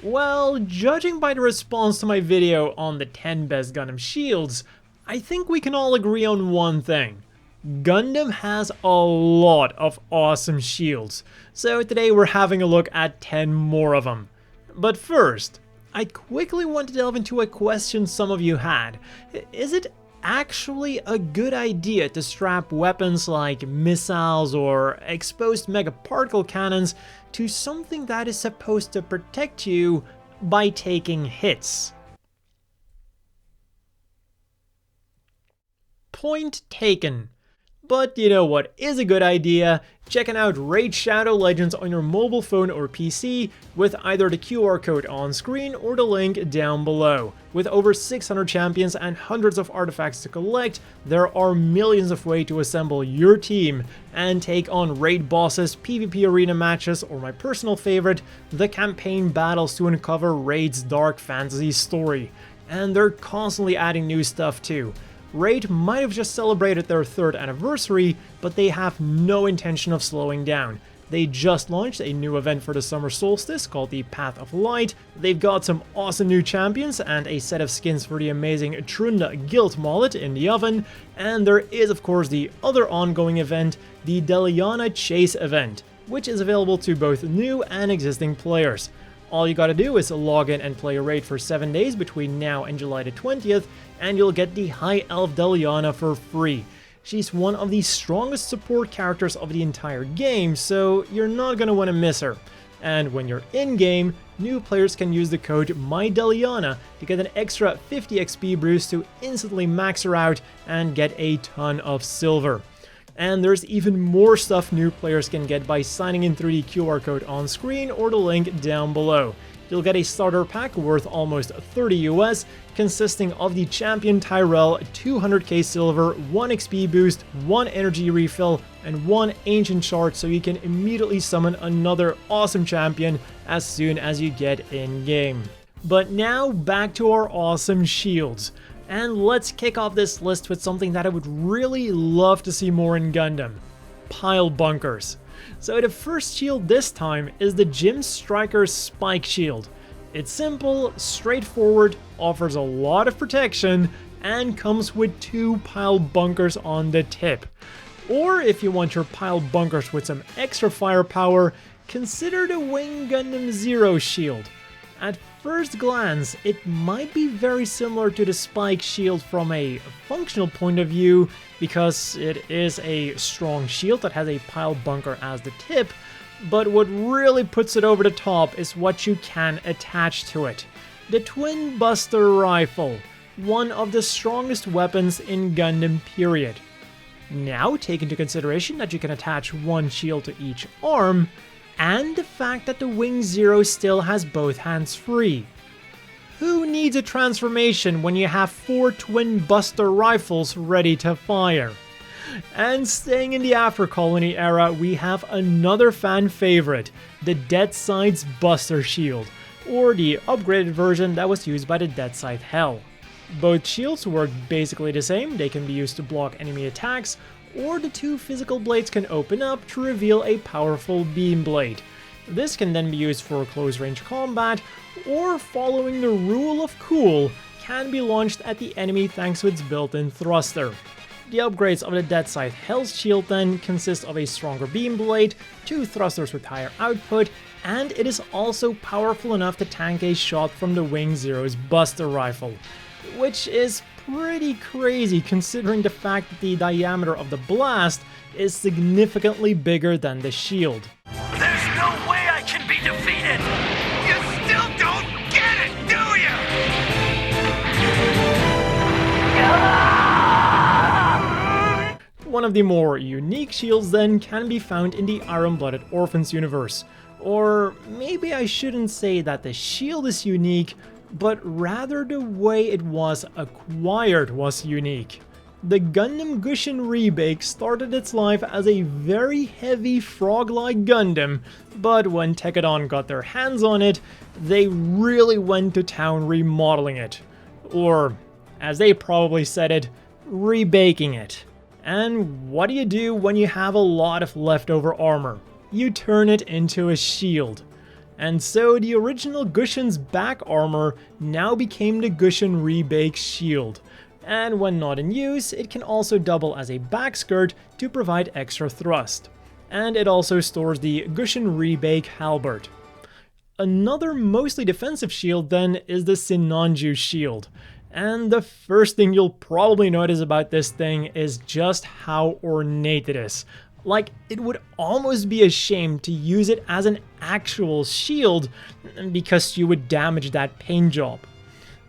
Well, judging by the response to my video on the 10 best Gundam shields, I think we can all agree on one thing. Gundam has a lot of awesome shields, so today we're having a look at 10 more of them. But first, I quickly want to delve into a question some of you had. Is it actually a good idea to strap weapons like missiles or exposed megaparticle cannons to something that is supposed to protect you by taking hits? Point taken. But you know what is a good idea? Checking out Raid Shadow Legends on your mobile phone or PC with either the QR code on screen or the link down below. With over 600 champions and hundreds of artifacts to collect, there are millions of ways to assemble your team and take on raid bosses, PvP arena matches, or my personal favorite, the campaign battles to uncover Raid's dark fantasy story. And they're constantly adding new stuff too. Raid might have just celebrated their 3rd anniversary, but they have no intention of slowing down. They just launched a new event for the summer solstice called the Path of Light. They've got some awesome new champions and a set of skins for the amazing Trunda Guild Mullet in the oven. And there is of course the other ongoing event, the Deliana Chase event, which is available to both new and existing players. All you gotta do is log in and play a raid for 7 days between now and July the 20th, and you'll get the High Elf Deliana for free. She's one of the strongest support characters of the entire game, so you're not gonna wanna miss her. And when you're in-game, new players can use the code MyDeliana to get an extra 50 XP boost to instantly max her out and get a ton of silver. And there's even more stuff new players can get by signing in through the QR code on screen or the link down below. You'll get a starter pack worth almost 30 US, consisting of the Champion Tyrell, 200k silver, 1 XP boost, 1 energy refill, and 1 ancient shard so you can immediately summon another awesome champion as soon as you get in-game. But now back to our awesome shields. And let's kick off this list with something that I would really love to see more in Gundam. Pile bunkers. So the first shield this time is the Gym Striker's Spike Shield. It's simple, straightforward, offers a lot of protection, and comes with 2 pile bunkers on the tip. Or if you want your pile bunkers with some extra firepower, consider the Wing Gundam Zero shield. At first glance, it might be very similar to the Spike shield from a functional point of view, because it is a strong shield that has a pile bunker as the tip, but what really puts it over the top is what you can attach to it. The Twin Buster Rifle, one of the strongest weapons in Gundam period. Now take into consideration that you can attach 1 shield to each arm, and the fact that the Wing Zero still has both hands free. Who needs a transformation when you have 4 Twin Buster Rifles ready to fire? And staying in the After Colony era, we have another fan favorite, the Deathscythe's Buster Shield, or the upgraded version that was used by the Deathscythe Hell. Both shields work basically the same, they can be used to block enemy attacks, or the 2 physical blades can open up to reveal a powerful beam blade. This can then be used for close range combat, or following the rule of cool, can be launched at the enemy thanks to its built-in thruster. The upgrades of the Deathscythe Hell's shield then consist of a stronger beam blade, 2 thrusters with higher output, and it is also powerful enough to tank a shot from the Wing Zero's Buster Rifle, which is pretty crazy considering the fact that the diameter of the blast is significantly bigger than the shield. There's no way I can be defeated! You still don't get it, do you? One of the more unique shields then can be found in the Iron-Blooded Orphans universe. Or maybe I shouldn't say that the shield is unique, but rather the way it was acquired was unique. The Gundam Gusion Rebake started its life as a very heavy frog-like Gundam, but when Tekadon got their hands on it, they really went to town remodeling it. Or, as they probably said it, rebaking it. And what do you do when you have a lot of leftover armor? You turn it into a shield. And so the original Gusion's back armor now became the Gusion Rebake shield. And when not in use, it can also double as a back skirt to provide extra thrust. And it also stores the Gusion Rebake halberd. Another mostly defensive shield then is the Sinanju shield. And the first thing you'll probably notice about this thing is just how ornate it is. Like, it would almost be a shame to use it as an actual shield because you would damage that paint job.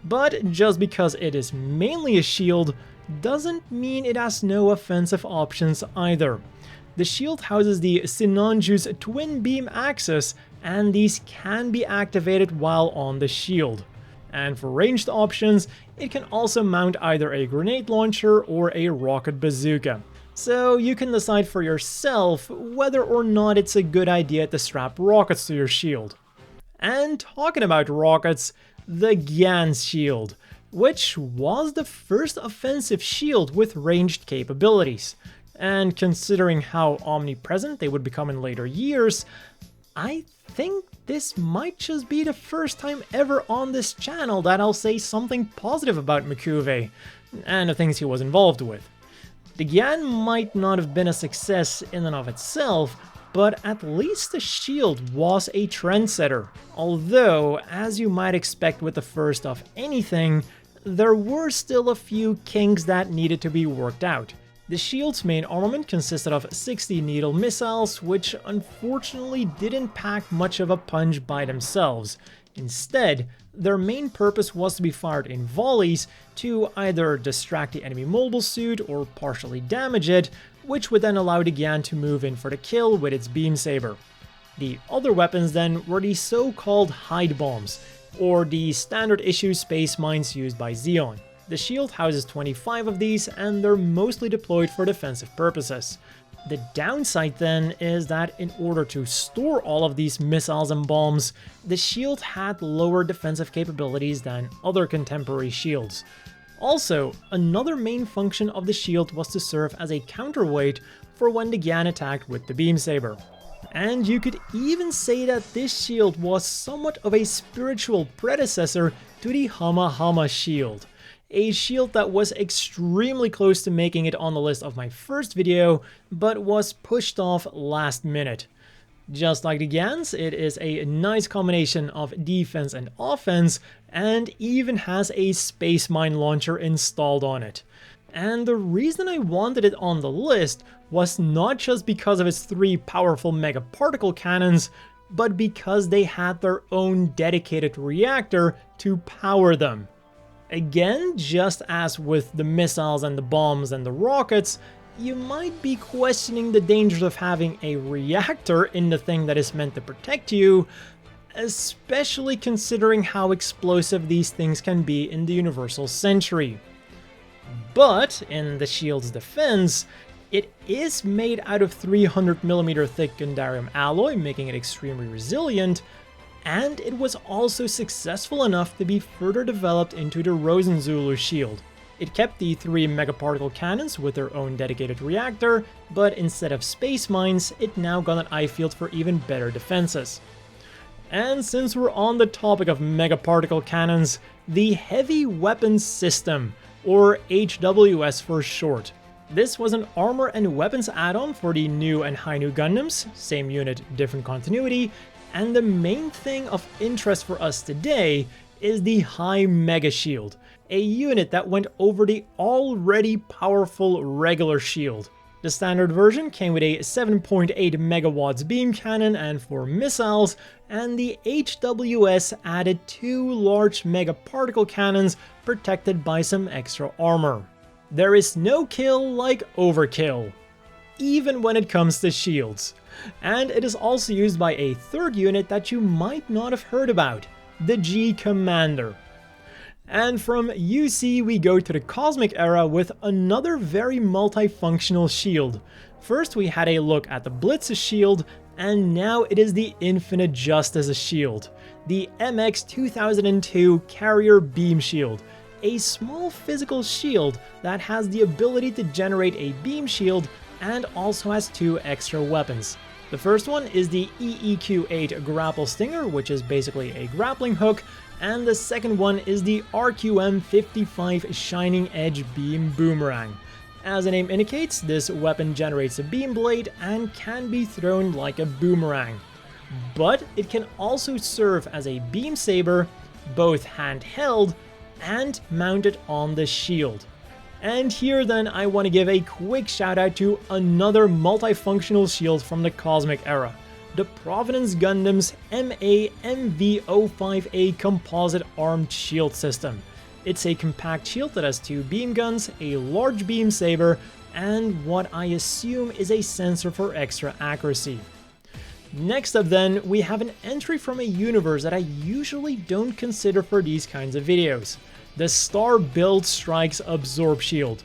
But just because it is mainly a shield doesn't mean it has no offensive options either. The shield houses the Sinanju's twin beam axis, and these can be activated while on the shield. And for ranged options, it can also mount either a grenade launcher or a rocket bazooka. So you can decide for yourself whether or not it's a good idea to strap rockets to your shield. And talking about rockets, the Gyan shield, which was the first offensive shield with ranged capabilities. And considering how omnipresent they would become in later years, I think this might just be the first time ever on this channel that I'll say something positive about Mikube and the things he was involved with. The Gyan might not have been a success in and of itself, but at least the shield was a trendsetter. Although, as you might expect with the first of anything, there were still a few kinks that needed to be worked out. The shield's main armament consisted of 60 needle missiles, which unfortunately didn't pack much of a punch by themselves. Instead, their main purpose was to be fired in volleys to either distract the enemy mobile suit or partially damage it, which would then allow the Gyan to move in for the kill with its beam saber. The other weapons then were the so-called hide bombs, or the standard issue space mines used by Zeon. The shield houses 25 of these, and they're mostly deployed for defensive purposes. The downside then is that in order to store all of these missiles and bombs, the shield had lower defensive capabilities than other contemporary shields. Also, another main function of the shield was to serve as a counterweight for when the Gyan attacked with the beam saber. And you could even say that this shield was somewhat of a spiritual predecessor to the Hamma shield. A shield that was extremely close to making it on the list of my first video, but was pushed off last minute. Just like the Gyans, it is a nice combination of defense and offense, and even has a space mine launcher installed on it. And the reason I wanted it on the list was not just because of its 3 powerful mega particle cannons, but because they had their own dedicated reactor to power them. Again, just as with the missiles and the bombs and the rockets, you might be questioning the dangers of having a reactor in the thing that is meant to protect you, especially considering how explosive these things can be in the Universal Century. But, in the shield's defense, it is made out of 300mm thick Gundarium alloy, making it extremely resilient, and it was also successful enough to be further developed into the Rozen Zulu shield. It kept the 3 megaparticle cannons with their own dedicated reactor, but instead of space mines, it now got an eye field for even better defenses. And since we're on the topic of megaparticle cannons, the Heavy Weapons System, or HWS for short. This was an armor and weapons add-on for the new and high new Gundams, same unit, different continuity, and the main thing of interest for us today is the High Mega Shield, a unit that went over the already powerful regular shield. The standard version came with a 7.8 megawatts beam cannon and 4 missiles, and the HWS added 2 large mega particle cannons protected by some extra armor. There is no kill like overkill, even when it comes to shields. And it is also used by a third unit that you might not have heard about, the G Commander. And from UC we go to the Cosmic Era with another very multifunctional shield. First we had a look at the Blitz's shield, and now it is the Infinite Justice's shield, the MX 2002 Carrier Beam Shield, a small physical shield that has the ability to generate a beam shield and also has 2 extra weapons. The first one is the EEQ-8 Grapple Stinger, which is basically a grappling hook, and the second one is the RQM-55 Shining Edge Beam Boomerang. As the name indicates, this weapon generates a beam blade and can be thrown like a boomerang. But it can also serve as a beam saber, both handheld and mounted on the shield. And here then I want to give a quick shout out to another multifunctional shield from the Cosmic era, the Providence Gundam's MA-MV-05A Composite Armed Shield System. It's a compact shield that has 2 beam guns, a large beam saber, and what I assume is a sensor for extra accuracy. Next up then, we have an entry from a universe that I usually don't consider for these kinds of videos. The Star Build Strikes Absorb Shield.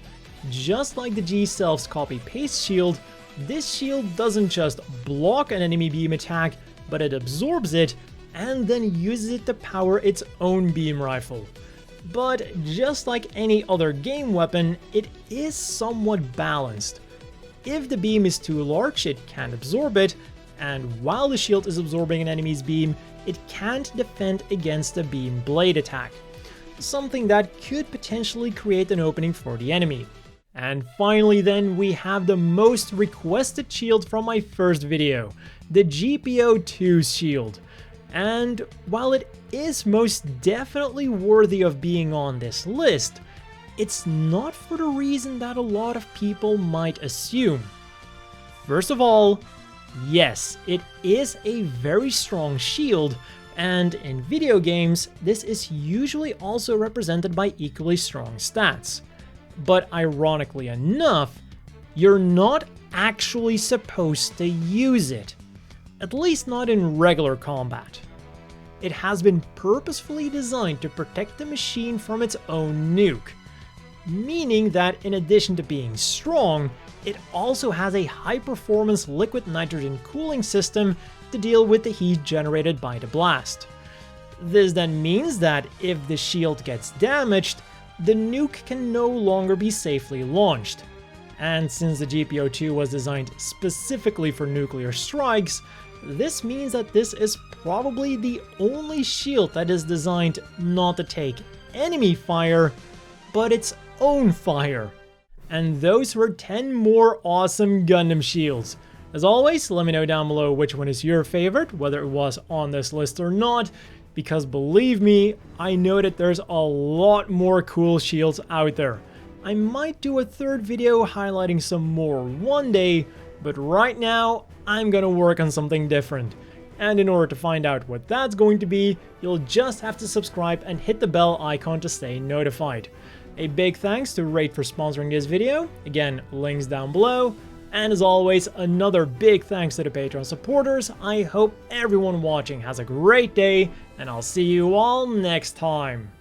Just like the G-Self's copy-paste shield, this shield doesn't just block an enemy beam attack, but it absorbs it and then uses it to power its own beam rifle. But just like any other game weapon, it is somewhat balanced. If the beam is too large, it can't absorb it, and while the shield is absorbing an enemy's beam, it can't defend against a beam blade attack. Something that could potentially create an opening for the enemy. And finally then, we have the most requested shield from my first video, the GPO-2's shield. And while it is most definitely worthy of being on this list, it's not for the reason that a lot of people might assume. First of all, yes, it is a very strong shield, and in video games, this is usually also represented by equally strong stats. But ironically enough, you're not actually supposed to use it. At least not in regular combat. It has been purposefully designed to protect the machine from its own nuke. Meaning that in addition to being strong, it also has a high-performance liquid nitrogen cooling system to deal with the heat generated by the blast. This then means that if the shield gets damaged, the nuke can no longer be safely launched. And since the GPO-2 was designed specifically for nuclear strikes, this means that this is probably the only shield that is designed not to take enemy fire, but its own fire. And those were 10 more awesome Gundam shields. As always, let me know down below which one is your favorite, whether it was on this list or not, because believe me, I know that there's a lot more cool shields out there. I might do a third video highlighting some more one day, but right now, I'm gonna work on something different. And in order to find out what that's going to be, you'll just have to subscribe and hit the bell icon to stay notified. A big thanks to Rate for sponsoring this video, again, links down below. And as always, another big thanks to the Patreon supporters. I hope everyone watching has a great day, and I'll see you all next time.